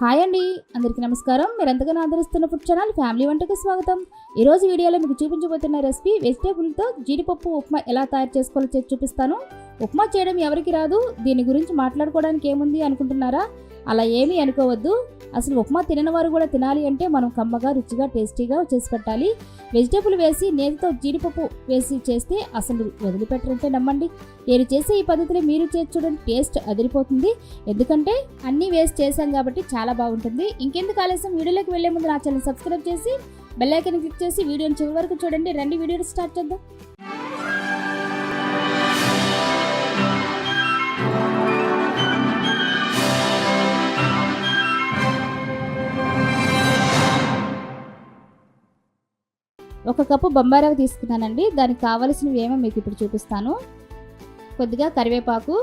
Hi అండి, అందరికీ నమస్కారం. మీరు ఎంతగానో ఆదరిస్తున్న ఫుడ్ ఛానల్ ఫ్యామిలీ వంటకు స్వాగతం. ఈరోజు వీడియోలో మీకు చూపించబోతున్న రెసిపీ వెజిటేబుల్తో జీడిపప్పు ఉప్మా ఎలా తయారు చేసుకోవాలో చూపిస్తాను. ఉప్మా చేయడం ఎవరికి రాదు, దీని గురించి మాట్లాడుకోవడానికి ఏముంది అనుకుంటున్నారా? అలా ఏమీ అనుకోవద్దు. అసలు ఉప్మా తినని వారు కూడా తినాలి అంటే మనం కమ్మగా, రుచిగా, టేస్టీగా చేసి పెట్టాలి. వెజిటేబుల్ వేసి నేతితో జీడిపప్పు వేసి చేస్తే అసలు వదిలిపెట్టరంటే నమ్మండి. నేను చేసే ఈ పద్ధతిలో మీరు చేసి చూడండి, టేస్ట్ అదిరిపోతుంది. ఎందుకంటే అన్నీ వేసి చేసాం కాబట్టి చాలా బాగుంటుంది. ఇంకెందుకు ఆలస్యం, వీడియోలోకి వెళ్లే ముందు నా ఛానల్ సబ్స్క్రైబ్ చేసి బెల్ ఐకాన్ క్లిక్ చేసి వీడియోని చివరి వరకు చూడండి. రండి వీడియోని స్టార్ట్ చేద్దాం. ఒక కప్పు బొంబాయి రవ్వ తీసుకున్నానండి. దానికి కావలసినవి ఏమో మీకు ఇప్పుడు చూపిస్తాను. కొద్దిగా కరివేపాకు,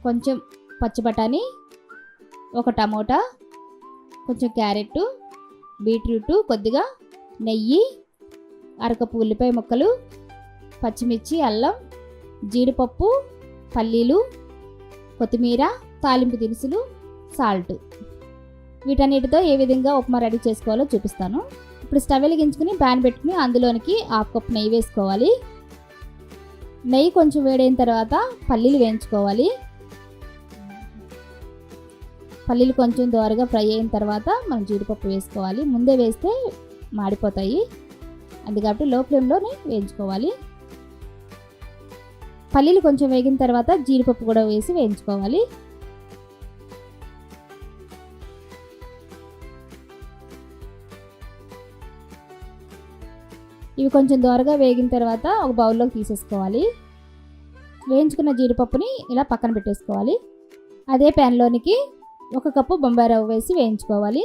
కొంచెం పచ్చి బఠానీ, ఒక టమోటా, కొంచెం క్యారెట్, బీట్రూట్, కొద్దిగా నెయ్యి, అరకప్పు ఉల్లిపాయ ముక్కలు, పచ్చిమిర్చి, అల్లం, జీడిపప్పు, పల్లీలు, కొత్తిమీర, తాలింపు దినుసులు, సాల్ట్. వీటన్నిటితో ఏ విధంగా ఉప్మా రెడీ చేసుకోవాలో చూపిస్తాను. ఇప్పుడు స్టవ్ వెలిగించుకుని ప్యాన్ పెట్టుకుని అందులోనికి హాఫ్ కప్ నెయ్యి వేసుకోవాలి. నెయ్యి కొంచెం వేడైన తర్వాత పల్లీలు వేయించుకోవాలి. పల్లీలు కొంచెం దోరగా ఫ్రై అయిన తర్వాత మనం జీడిపప్పు వేసుకోవాలి. ముందే వేస్తే మాడిపోతాయి, అందుకని లో ఫ్లేమ్లోనే వేయించుకోవాలి. పల్లీలు కొంచెం వేగిన తర్వాత జీడిపప్పు కూడా వేసి వేయించుకోవాలి. ఇవి కొంచెం దోరగా వేగిన తర్వాత ఒక బౌల్లోకి తీసేసుకోవాలి. వేయించుకున్న జీడిపప్పుని ఇలా పక్కన పెట్టేసుకోవాలి. అదే ప్యాన్లోనికి ఒక కప్పు బొంబాయి రవ్వ వేసి వేయించుకోవాలి.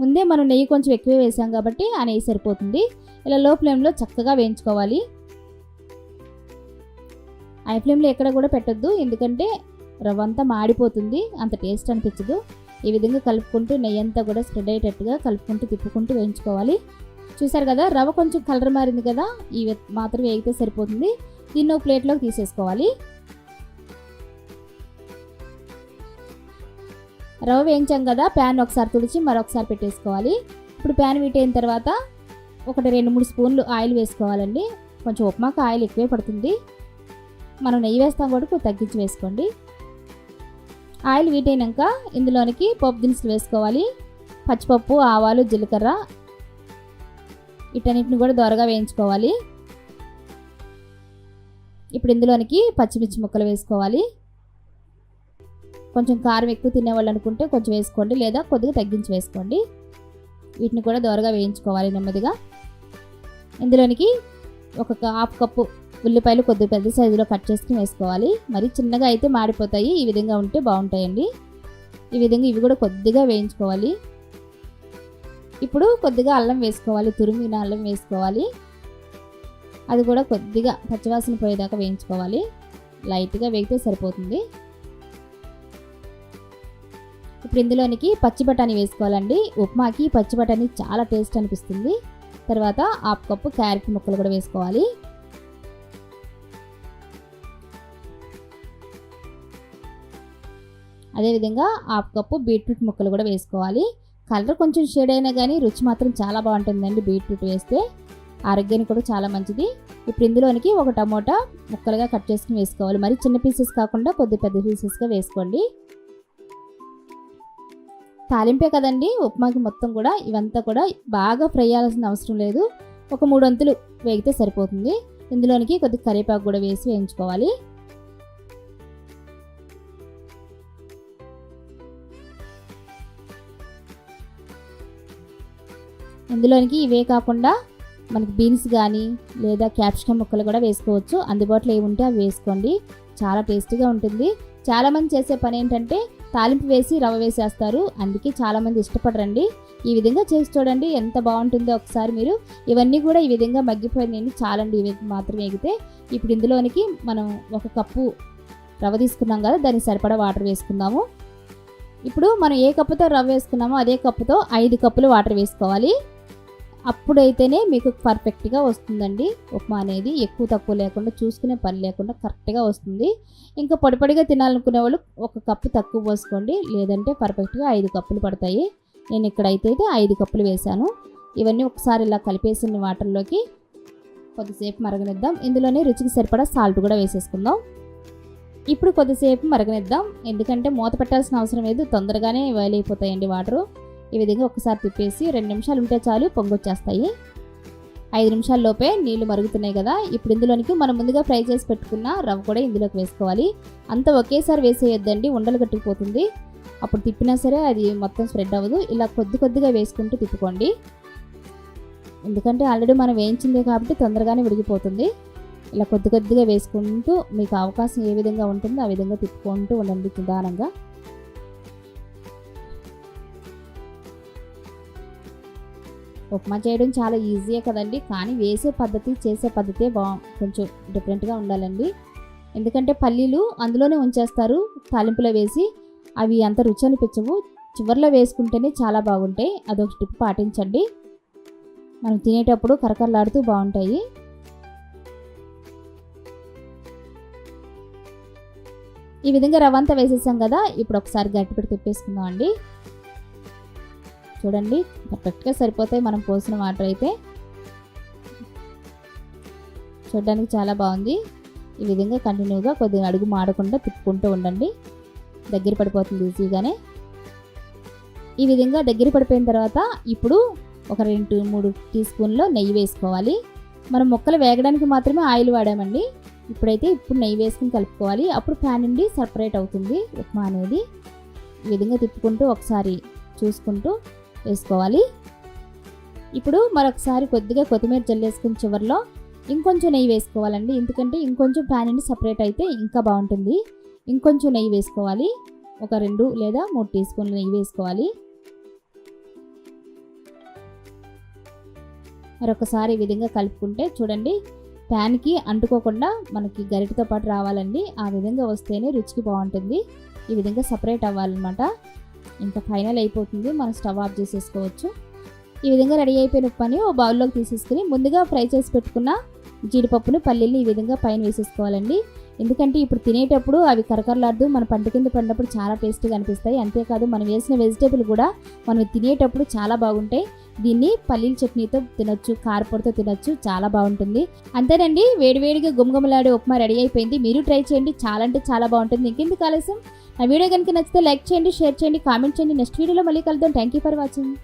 ముందే మనం నెయ్యి కొంచెం ఎక్కువ వేసాం కాబట్టి ఆ నెయ్యి సరిపోతుంది. ఇలా లో ఫ్లేమ్లో చక్కగా వేయించుకోవాలి. హై ఫ్లేమ్లో ఎక్కడ కూడా పెట్టొద్దు, ఎందుకంటే రవ్వ అంతా మాడిపోతుంది, అంత టేస్ట్ అనిపించదు. ఈ విధంగా కలుపుకుంటూ నెయ్యి అంతా కూడా స్ప్రెడ్ అయ్యేటట్టుగా కలుపుకుంటూ తిప్పుకుంటూ వేయించుకోవాలి. చూసారు కదా, రవ్వ కొంచెం కలర్ మారింది కదా, ఈ మాత్రం వేగితే సరిపోతుంది. దీన్ని ఒక ప్లేట్లోకి తీసేసుకోవాలి. రవ్వ వేయించాం కదా, ప్యాన్ ఒకసారి తుడిచి మరొకసారి పెట్టేసుకోవాలి. ఇప్పుడు ప్యాన్ వీటైన తర్వాత 2-3 స్పూన్లు ఆయిల్ వేసుకోవాలండి. కొంచెం ఉప్మాకు ఆయిల్ ఎక్కువే పడుతుంది, మనం నెయ్యి వేస్తాం కూడా తగ్గించి వేసుకోండి. ఆయిల్ వీటైనాక ఇందులోనికి పోపు దినుసులు వేసుకోవాలి. పచ్చిపప్పు, ఆవాలు, జీలకర్ర, వీటన్నిటిని కూడా దోరగా వేయించుకోవాలి. ఇప్పుడు ఇందులోనికి పచ్చిమిర్చి ముక్కలు వేసుకోవాలి. కొంచెం కారం ఎక్కువ తినేవాళ్ళు అనుకుంటే కొంచెం వేసుకోండి, లేదా కొద్దిగా తగ్గించి వేసుకోండి. వీటిని కూడా దోరగా వేయించుకోవాలి నెమ్మదిగా. ఇందులోనికి ఒక హాఫ్ కప్పు ఉల్లిపాయలు కొద్దిగా పెద్ద సైజులో కట్ చేసుకుని వేసుకోవాలి. మరి చిన్నగా అయితే మాడిపోతాయి, ఈ విధంగా ఉంటే బాగుంటాయండి. ఈ విధంగా ఇవి కూడా కొద్దిగా వేయించుకోవాలి. ఇప్పుడు కొద్దిగా అల్లం వేసుకోవాలి, తురిమిన అల్లం వేసుకోవాలి. అది కూడా కొద్దిగా పచ్చివాసన పోయేదాకా వేయించుకోవాలి. లైట్గా వేగితే సరిపోతుంది. ఇప్పుడు ఇందులోనికి పచ్చి బఠానీ వేసుకోవాలండి. ఉప్మాకి పచ్చి బఠానీ చాలా టేస్ట్ అనిపిస్తుంది. తర్వాత హాఫ్ కప్పు క్యారెట్ ముక్కలు కూడా వేసుకోవాలి. అదేవిధంగా హాఫ్ కప్పు బీట్రూట్ ముక్కలు కూడా వేసుకోవాలి. కలర్ కొంచెం షేడ్ అయినా కానీ రుచి మాత్రం చాలా బాగుంటుందండి. బీట్రూట్ వేస్తే ఆరోగ్యానికి కూడా చాలా మంచిది. ఇప్పుడు ఇందులోనికి ఒక టమోటా ముక్కలుగా కట్ చేసుకుని వేసుకోవాలి. మరి చిన్న పీసెస్ కాకుండా కొద్ది పెద్ద పీసెస్గా వేసుకోండి. తాలింపే కదండి ఉప్మాకి, మొత్తం కూడా ఇవంతా కూడా బాగా ఫ్రై అవ్వాల్సిన అవసరం లేదు. ఒక 3 వంతులు వేగితే సరిపోతుంది. ఇందులోనికి కొద్దిగా కరివేపాకు కూడా వేసి వేయించుకోవాలి. ఇందులోనికి ఇవే కాకుండా మనకి బీన్స్ కానీ లేదా క్యాప్సికమ్ ముక్కలు కూడా వేసుకోవచ్చు. అందుబాటులో ఏమి ఉంటే అవి వేసుకోండి, చాలా టేస్టీగా ఉంటుంది. చాలామంది చేసే పని ఏంటంటే తాలింపు వేసి రవ్వ వేసేస్తారు, అందుకే చాలామంది ఇష్టపడరండి. ఈ విధంగా చేసి చూడండి, ఎంత బాగుంటుందో ఒకసారి మీరు. ఇవన్నీ కూడా ఈ విధంగా మగ్గిపోయినాయి చాలండి, ఇవి మాత్రం వేగితే. ఇప్పుడు ఇందులోనికి మనం ఒక కప్పు రవ్వ తీసుకున్నాం కదా, దానికి సరిపడా వాటర్ వేసుకుందాము. ఇప్పుడు మనం ఏ కప్పుతో రవ్వ వేసుకున్నామో అదే కప్పుతో 5 కప్పులు వాటర్ వేసుకోవాలి. అప్పుడైతేనే మీకు పర్ఫెక్ట్గా వస్తుందండి ఉప్మా అనేది. ఎక్కువ తక్కువ లేకుండా చూసుకునే పని లేకుండా కరెక్ట్గా వస్తుంది. ఇంకా పొడిపొడిగా తినాలనుకునే వాళ్ళు 1 కప్పు తక్కువ పోసుకోండి, లేదంటే పర్ఫెక్ట్గా 5 కప్పులు పడతాయి. నేను ఇక్కడైతే 5 కప్పులు వేసాను. ఇవన్నీ ఒకసారి ఇలా కలిపేసిన వాటర్లోకి కొద్దిసేపు మరగనిద్దాం. ఇందులోనే రుచికి సరిపడా సాల్ట్ కూడా వేసేసుకుందాం. ఇప్పుడు కొద్దిసేపు మరగనిద్దాం, ఎందుకంటే మూత పెట్టాల్సిన అవసరం లేదు, తొందరగానే వేలైపోతాయండి వాటరు. ఈ విధంగా ఒకసారి తిప్పేసి 2 నిమిషాలు ఉంటే చాలు, పొంగొచ్చేస్తాయి. 5 నిమిషాల లోపే నీళ్లు మరుగుతున్నాయి కదా. ఇప్పుడు ఇందులోనికి మనం ముందుగా ఫ్రై చేసి పెట్టుకున్న రవ్వ కూడా ఇందులోకి వేసుకోవాలి. అంతా ఒకేసారి వేసేయొద్దండి, ఉండలు కట్టుకుపోతుంది. అప్పుడు తిప్పినా సరే అది మొత్తం స్ప్రెడ్ అవ్వదు. ఇలా కొద్దిగా వేసుకుంటూ తిప్పుకోండి, ఎందుకంటే ఆల్రెడీ మనం వేయించిందే కాబట్టి తొందరగానే విడిగిపోతుంది. ఇలా కొద్దిగా వేసుకుంటూ మీకు అవకాశం ఏ విధంగా ఉంటుందో ఆ విధంగా తిప్పుకుంటూ ఉండండి నిదానంగా. ఉప్మా చేయడం చాలా ఈజీయే కదండి, కానీ వేసే పద్ధతి చేసే పద్ధతే కొంచెం డిఫరెంట్గా ఉండాలండి. ఎందుకంటే పల్లీలు అందులోనే ఉంచేస్తారు తాలింపులో వేసి, అవి అంత రుచి అనిపించవు. చివర్లో వేసుకుంటేనే చాలా బాగుంటాయి. అదొక టిప్ పాటించండి, మనం తినేటప్పుడు కరకరలాడుతూ బాగుంటాయి. ఈ విధంగా రవ్వ అంతా వేసేసాం కదా. ఇప్పుడు ఒకసారి గట్టిపెట్టి తిప్పేసుకుందాం అండి. చూడండి పర్ఫెక్ట్గా సరిపోతాయి మనం పోసిన వాటర్ అయితే. చూడడానికి చాలా బాగుంది. ఈ విధంగా కంటిన్యూగా కొద్దిగా అడుగు మాడకుండా తిప్పుకుంటూ ఉండండి, దగ్గర పడిపోతుంది ఈజీగానే. ఈ విధంగా దగ్గర పడిపోయిన తర్వాత ఇప్పుడు ఒక 2-3 టీ స్పూన్లు నెయ్యి వేసుకోవాలి. మనం ముక్కలు వేగడానికి మాత్రమే ఆయిల్ వాడామండి. ఇప్పుడు నెయ్యి వేసుకుని కలుపుకోవాలి, అప్పుడు ప్యాన్ నుండి సపరేట్ అవుతుంది ఉప్మా అనేది. ఈ విధంగా తిప్పుకుంటూ ఒకసారి చూసుకుంటూ వేసుకోవాలి. ఇప్పుడు మరొకసారి కొద్దిగా కొత్తిమీర జల్లేసుకుని చివరిలో ఇంకొంచెం నెయ్యి వేసుకోవాలండి, ఎందుకంటే ఇంకొంచెం ప్యాన్ నుండి సపరేట్ అయితే ఇంకా బాగుంటుంది. ఇంకొంచెం నెయ్యి వేసుకోవాలి, ఒక 2 లేదా 3 టీ స్పూన్లు నెయ్యి వేసుకోవాలి. మరొకసారి ఈ విధంగా కలుపుకుంటే చూడండి ప్యాన్కి అంటుకోకుండా మనకి గరిటతో పాటు రావాలండి. ఆ విధంగా వస్తేనే రుచికి బాగుంటుంది. ఈ విధంగా సపరేట్ అవ్వాలన్నమాట. ఇంకా ఫైనల్ అయిపోతుంది, మనం స్టవ్ ఆఫ్ చేసేసుకోవచ్చు. ఈ విధంగా రెడీ అయిపోయిన ఉప్మాని ఓ బౌల్లోకి తీసేసుకుని ముందుగా ఫ్రై చేసి పెట్టుకున్న జీడిపప్పును పల్లీల్ని ఈ విధంగా పైన వేసేసుకోవాలండి. ఎందుకంటే ఇప్పుడు తినేటప్పుడు అవి కరకరలాడుతూ మన పంట కింద పడినప్పుడు చాలా టేస్టీగా అనిపిస్తాయి. అంతేకాదు మనం వేసిన వెజిటేబుల్ కూడా మనం తినేటప్పుడు చాలా బాగుంటాయి. దీన్ని పల్లీల చట్నీతో తినొచ్చు, కారపొడితో తినొచ్చు, చాలా బాగుంటుంది. అంతేనండి, వేడివేడిగా గుమగుమలాడే ఉప్మా రెడీ అయిపోయింది. మీరు ట్రై చేయండి, చాలా అంటే చాలా బాగుంటుంది. ఇంకెందుకు ఆలస్యం, నా వీడియో కనుక నచ్చితే లైక్ చేయండి, షేర్ చేయండి, కామెంట్ చేయండి. నెక్స్ట్ వీడియోలో మళ్ళీ కలుద్దాం. Thank you for watching.